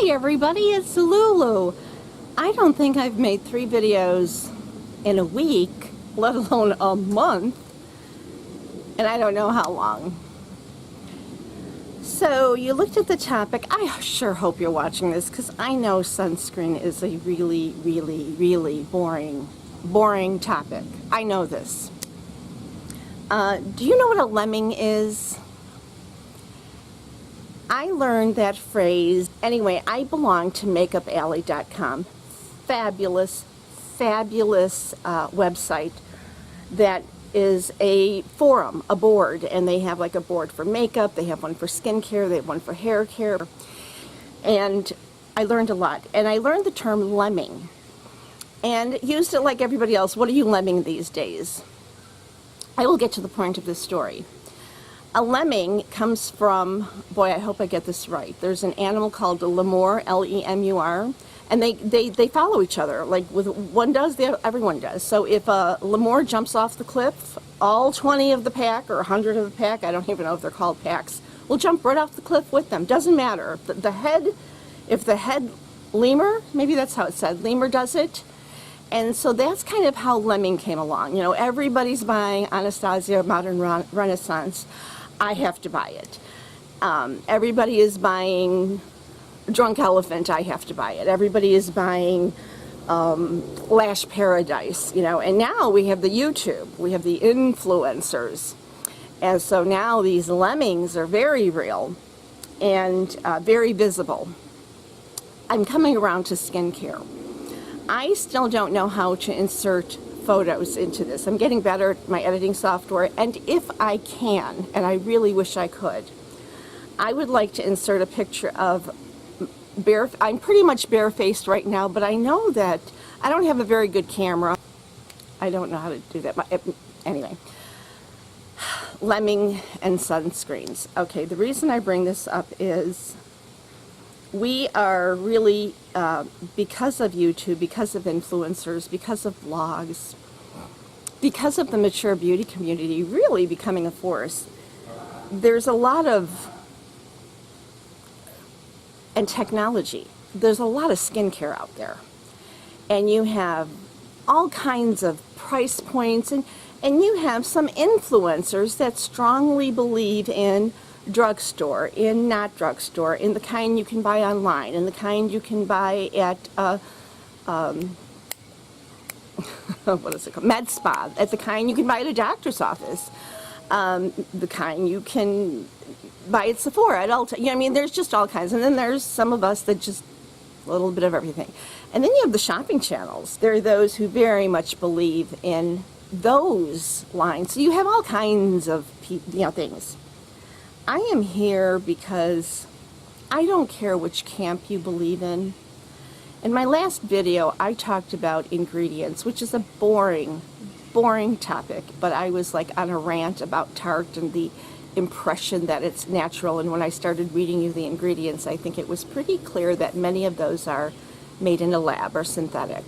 Hi everybody, it's Lulu. I don't think I've made 3 videos in a week, let alone a month, and I don't know how long. So you looked at the topic. I sure hope you're watching this because I know sunscreen is a really boring topic. I know this. Do you know what a lemming is? I learned that phrase. Anyway, I belong to MakeupAlley.com. Fabulous website that is a forum, a board, and they have like a board for makeup, they have one for skincare, they have one for hair care, and I learned a lot. And I learned the term lemming and used it like everybody else. What are you lemming these days? I will get to the point of this story. A lemming comes from, boy, I hope I get this right. There's an animal called a lemur, L-E-M-U-R, and they follow each other. Like with one does, everyone does. So if a lemur jumps off the cliff, all 20 of the pack or 100 of the pack, I don't even know if they're called packs, will jump right off the cliff with them. Doesn't matter. If the head lemur, maybe that's how it said, lemur does it. And so that's kind of how lemming came along. You know, everybody's buying Anastasia Modern Renaissance. I have to buy it. Everybody is buying Drunk Elephant. I have to buy it. Everybody is buying Lash Paradise, you know. And now we have the YouTube. We have the influencers. And so now these lemmings are very real and very visible. I'm coming around to skincare. I still don't know how to insert photos into this. I'm getting better at my editing software, and if I can, and I really wish I could, I would like to insert a picture of I'm pretty much barefaced right now, but I know that I don't have a very good camera. I don't know how to do that. Anyway, lemming and sunscreens. Okay, the reason I bring this up is we are really, because of YouTube, because of influencers, because of blogs, because of the mature beauty community really becoming a force, there's a lot of, and technology, there's a lot of skincare out there. And you have all kinds of price points, and you have some influencers that strongly believe in drugstore, in not drugstore, in the kind you can buy online, in the kind you can buy at what is it called? Med spa, at the kind you can buy at a doctor's office, the kind you can buy at Sephora, at Ulta. You know, I mean, there's just all kinds. And then there's some of us that just a little bit of everything. And then you have the shopping channels. There are those who very much believe in those lines. So you have all kinds of things. I am here because I don't care which camp you believe in. In my last video, I talked about ingredients, which is a boring topic, but I was like on a rant about Tarte and the impression that it's natural. And when I started reading you the ingredients, I think it was pretty clear that many of those are made in a lab or synthetic.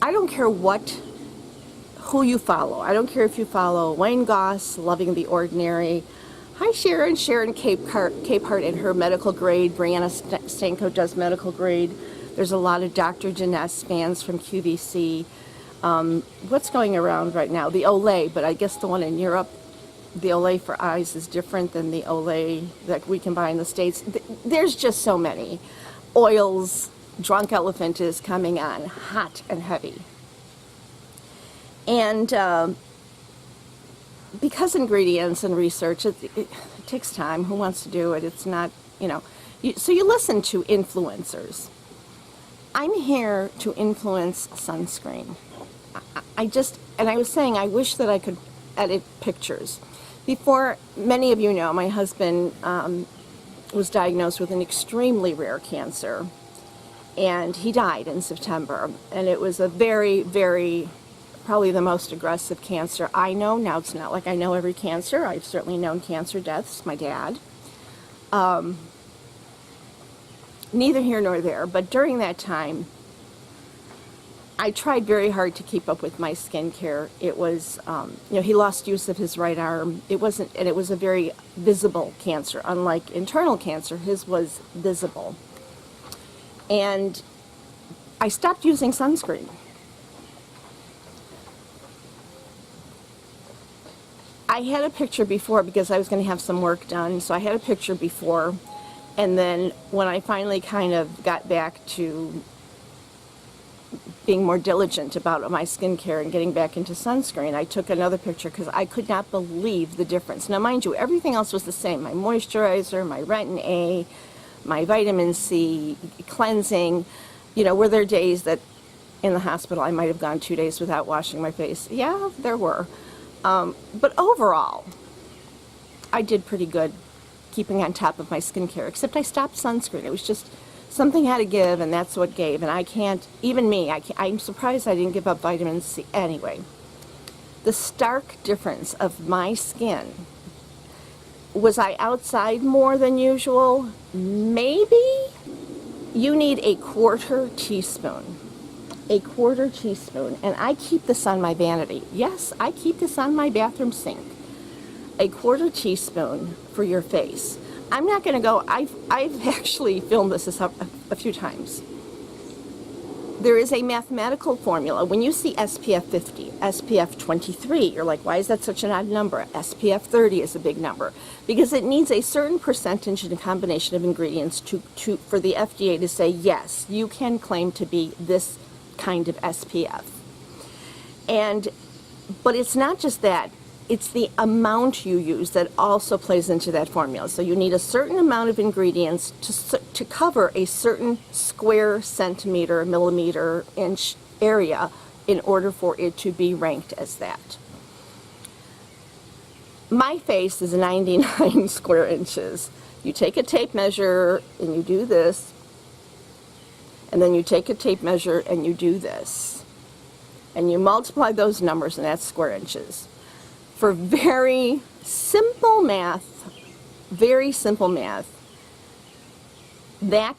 I don't care who you follow. I don't care if you follow Wayne Goss, Loving the Ordinary. Hi Sharon Capehart in her medical grade. Brianna Stanko does medical grade. There's a lot of Dr. Janess fans from QVC. What's going around right now? The Olay, but I guess the one in Europe, the Olay for eyes is different than the Olay that we can buy in the States. There's just so many. Oils, Drunk Elephant is coming on hot and heavy. And because ingredients and research, it takes time. Who wants to do it? It's not, you know. So you listen to influencers. I'm here to influence sunscreen. And I was saying, I wish that I could edit pictures. Before, many of you know, my husband was diagnosed with an extremely rare cancer, and he died in September. And it was a very, probably the most aggressive cancer I know. Now, it's not like I know every cancer. I've certainly known cancer deaths, my dad. Neither here nor there, but during that time, I tried very hard to keep up with my skincare. It was, you know, he lost use of his right arm. It wasn't, and it was a very visible cancer. Unlike internal cancer, his was visible. And I stopped using sunscreen. I had a picture before because I was going to have some work done, so I had a picture before, and then when I finally kind of got back to being more diligent about my skincare and getting back into sunscreen, I took another picture because I could not believe the difference. Now mind you, everything else was the same. My moisturizer, my retin A, my vitamin C, cleansing. You know, were there days that in the hospital I might have gone 2 days without washing my face? Yeah, there were. But overall, I did pretty good keeping on top of my skincare, except I stopped sunscreen. It was just something had to give, and that's what gave. And I can't, even me, I'm surprised I didn't give up vitamin C. Anyway, the stark difference of my skin, was I outside more than usual? Maybe. You need a quarter teaspoon. A quarter teaspoon, and I keep this on my vanity. Yes, I keep this on my bathroom sink. A quarter teaspoon for your face. I'm not going to go, I've actually filmed this a few times. There is a mathematical formula. When you see SPF 50, SPF 23, you're like, why is that such an odd number? SPF 30 is a big number. Because it needs a certain percentage and a combination of ingredients for the FDA to say, yes, you can claim to be this kind of SPF. But it's not just that. It's the amount you use that also plays into that formula. So you need a certain amount of ingredients to cover a certain square centimeter, millimeter, inch area in order for it to be ranked as that. My face is 99 square inches. You take a tape measure and you do this, and then you take a tape measure and you do this, and you multiply those numbers, and that's square inches. For very simple math, that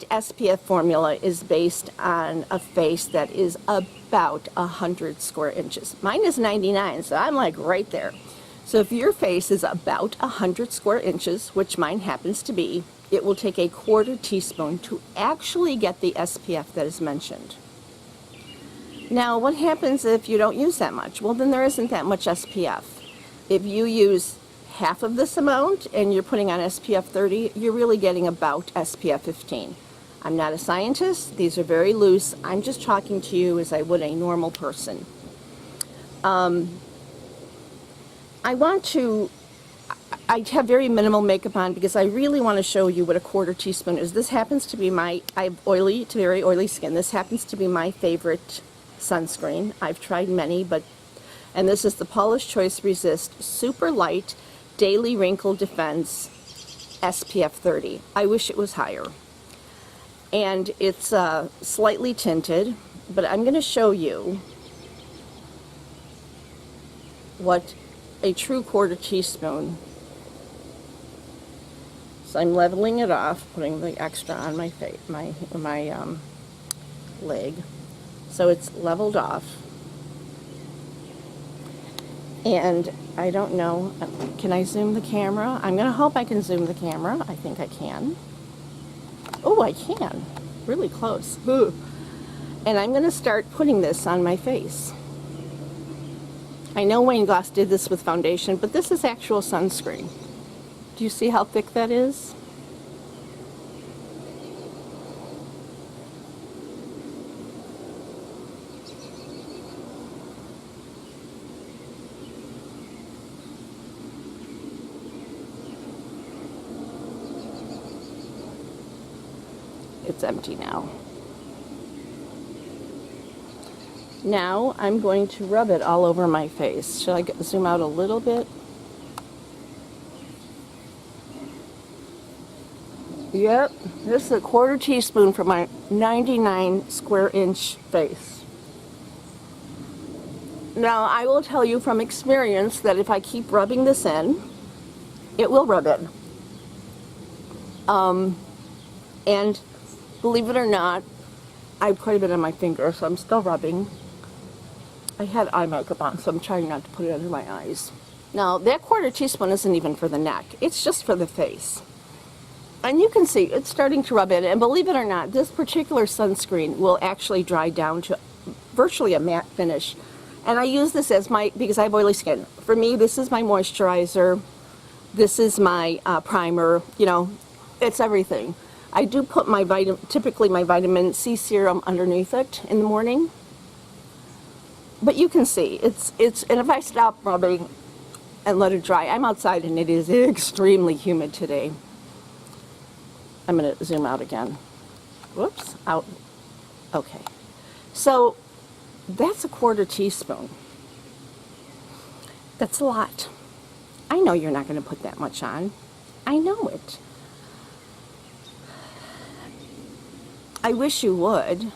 SPF formula is based on a face that is about 100 square inches. Mine is 99, so I'm like right there. So if your face is about 100 square inches, which mine happens to be, it will take a quarter teaspoon to actually get the SPF that is mentioned. Now, what happens if you don't use that much? Well, then there isn't that much SPF. If you use half of this amount and you're putting on SPF 30, you're really getting about SPF 15. I'm not a scientist. These are very loose. I'm just talking to you as I would a normal person. I have very minimal makeup on because I really want to show you what a quarter teaspoon is. This happens to be I have oily to very oily skin. This happens to be my favorite sunscreen. I've tried many, and this is the Paula's Choice Resist Super Light Daily Wrinkle Defense SPF 30. I wish it was higher. And it's slightly tinted, but I'm going to show you what a true quarter teaspoon. So I'm leveling it off, putting the extra on my face, my leg. So it's leveled off. And I don't know, can I zoom the camera? I'm going to hope I can zoom the camera. I think I can. Oh, I can. Really close. Ooh. And I'm going to start putting this on my face. I know Wayne Goss did this with foundation, but this is actual sunscreen. Do you see how thick that is? It's empty now. Now I'm going to rub it all over my face. Should I zoom out a little bit? Yep, this is a quarter teaspoon for my 99 square inch face. Now I will tell you from experience that if I keep rubbing this in, it will rub in. And believe it or not, I have quite a bit on my finger, so I'm still rubbing. I had eye makeup on, so I'm trying not to put it under my eyes. Now, that quarter teaspoon isn't even for the neck. It's just for the face. And you can see it's starting to rub in. And believe it or not, this particular sunscreen will actually dry down to virtually a matte finish. And I use this as because I have oily skin. For me, this is my moisturizer. This is my primer. You know, it's everything. I do put typically my vitamin C serum underneath it in the morning. But you can see, and if I stop rubbing and let it dry, I'm outside and it is extremely humid today. I'm going to zoom out again. Whoops, out. Okay. So that's a quarter teaspoon. That's a lot. I know you're not going to put that much on. I know it. I wish you would.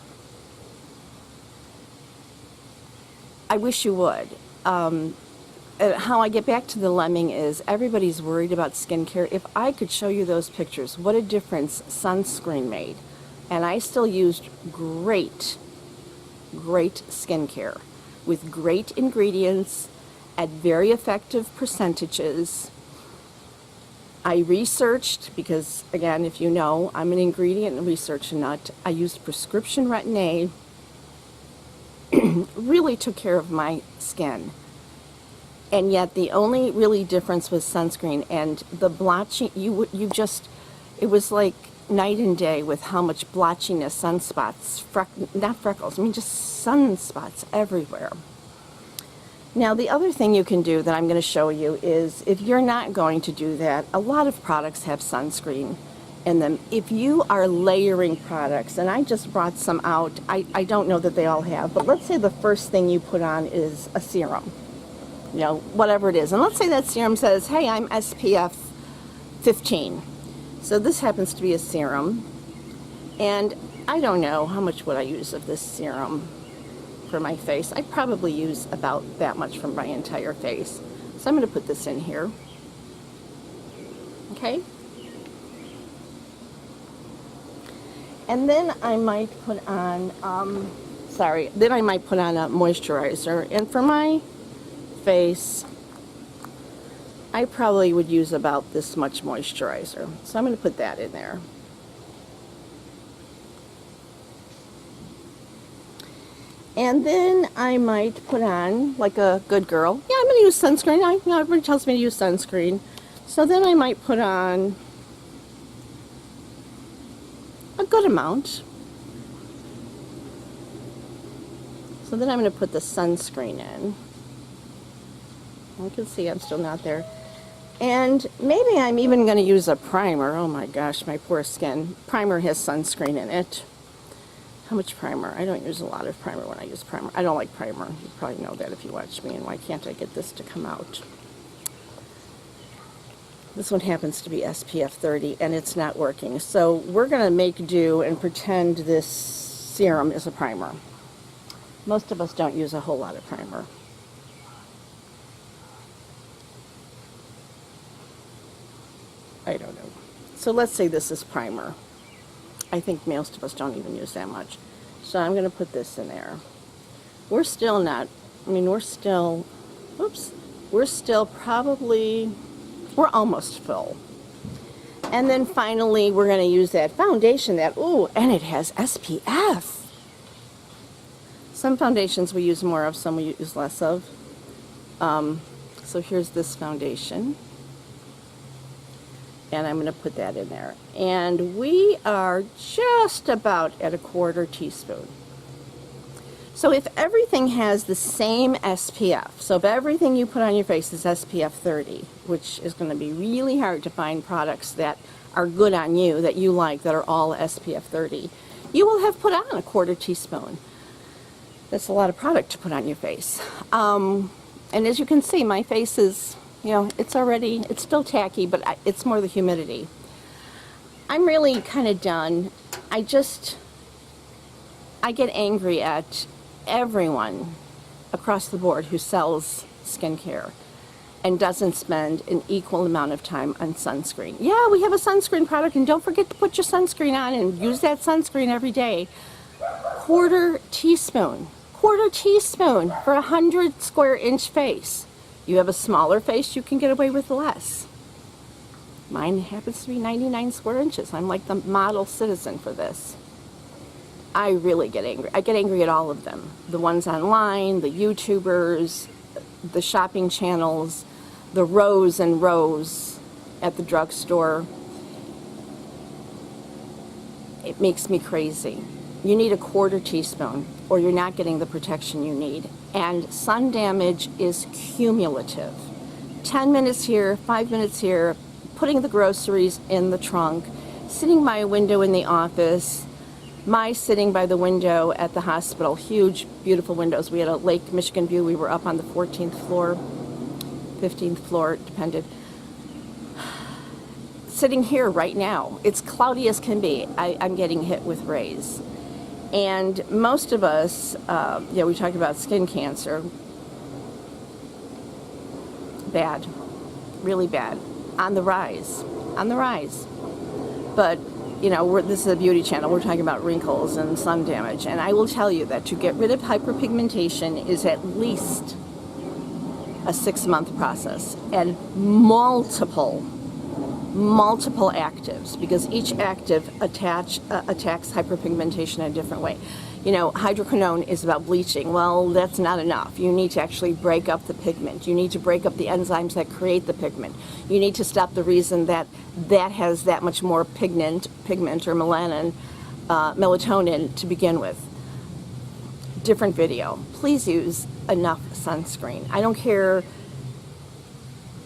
I wish you would. How I get back to the lemming is everybody's worried about skincare. If I could show you those pictures, what a difference sunscreen made. And I still used great skincare with great ingredients at very effective percentages. I researched, because again, if you know, I'm an ingredient research nut. I used prescription Retin-A. Really took care of my skin. And yet the only really difference was sunscreen, and the blotching, it was like night and day with how much blotchiness, sunspots, not freckles, I mean just sunspots everywhere. Now the other thing you can do that I'm going to show you is, if you're not going to do that, a lot of products have sunscreen in them. If you are layering products, and I just brought some out, I don't know that they all have, but let's say the first thing you put on is a serum. You know, whatever it is. And let's say that serum says, hey, I'm SPF 15. So this happens to be a serum. And I don't know, how much would I use of this serum for my face? I probably use about that much for my entire face. So I'm going to put this in here. Okay? And then I might put on, then I might put on a moisturizer. And for my face, I probably would use about this much moisturizer. So I'm going to put that in there. And then I might put on, like a good girl, yeah, I'm going to use sunscreen. Everybody tells me to use sunscreen. So then I might put on a good amount. So then I'm going to put the sunscreen in. You can see I'm still not there. And maybe I'm even going to use a primer. Oh my gosh, my poor skin. Primer has sunscreen in it. How much primer? I don't use a lot of primer when I use primer. I don't like primer. You probably know that if you watch me. And why can't I get this to come out? This one happens to be SPF 30 and it's not working. So we're going to make do and pretend this serum is a primer. Most of us don't use a whole lot of primer. I don't know. So let's say this is primer. I think most of us don't even use that much. So I'm going to put this in there. We're still not, we're still probably, we're almost full. And then finally we're going to use that foundation and it has SPF. Some foundations we use more of, some we use less of. So here's this foundation. And I'm going to put that in there. And we are just about at a quarter teaspoon. So if everything has the same SPF, so if everything you put on your face is SPF 30, which is going to be really hard to find products that are good on you, that you like, that are all SPF 30, you will have put on a quarter teaspoon. That's a lot of product to put on your face. And as you can see, my face is, it's still tacky, but it's more the humidity. I'm really kind of done. I get angry at everyone across the board who sells skincare and doesn't spend an equal amount of time on sunscreen. Yeah, we have a sunscreen product, and don't forget to put your sunscreen on and use that sunscreen every day. Quarter teaspoon 1/4 teaspoon for a 100 square inch face. You have a smaller face, you can get away with less. Mine happens to be 99 square inches. I'm like the model citizen for this. I really get angry. I get angry at all of them. The ones online, the YouTubers, the shopping channels, the rows and rows at the drugstore. It makes me crazy. You need a 1/4 teaspoon or you're not getting the protection you need. And sun damage is cumulative. 10 minutes here, 5 minutes here, putting the groceries in the trunk, sitting by a window in the office, my sitting by the window at the hospital, huge, beautiful windows. We had a Lake Michigan view. We were up on the 14th floor, 15th floor, depended. Sitting here right now, it's cloudy as can be. I'm getting hit with rays. And most of us, we talk about skin cancer. Bad, really bad. On the rise, on the rise. But, this is a beauty channel. We're talking about wrinkles and sun damage. And I will tell you that to get rid of hyperpigmentation is at least a 6-month process. And multiple actives, because each active attacks hyperpigmentation in a different way. Hydroquinone is about bleaching. Well, that's not enough. You need to actually break up the pigment. You need to break up the enzymes that create the pigment. You need to stop the reason that has that much more pigment or melatonin to begin with. Different video. Please use enough sunscreen. I don't care.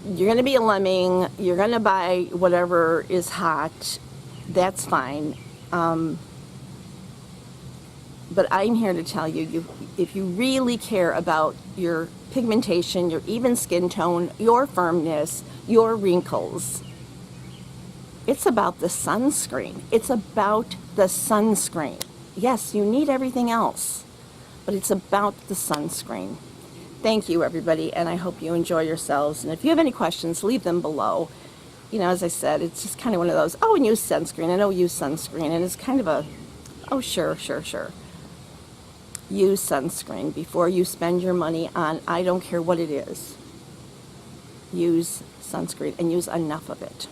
You're going to be a lemming. You're going to buy whatever is hot. That's fine. But I'm here to tell you, if you really care about your pigmentation, your even skin tone, your firmness, your wrinkles, it's about the sunscreen. It's about the sunscreen. Yes, you need everything else, but it's about the sunscreen. Thank you, everybody, and I hope you enjoy yourselves. And if you have any questions, leave them below. As I said, it's just kind of one of those, and use sunscreen, and use sunscreen. And it's kind of a, sure. Use sunscreen before you spend your money on, I don't care what it is. Use sunscreen and use enough of it.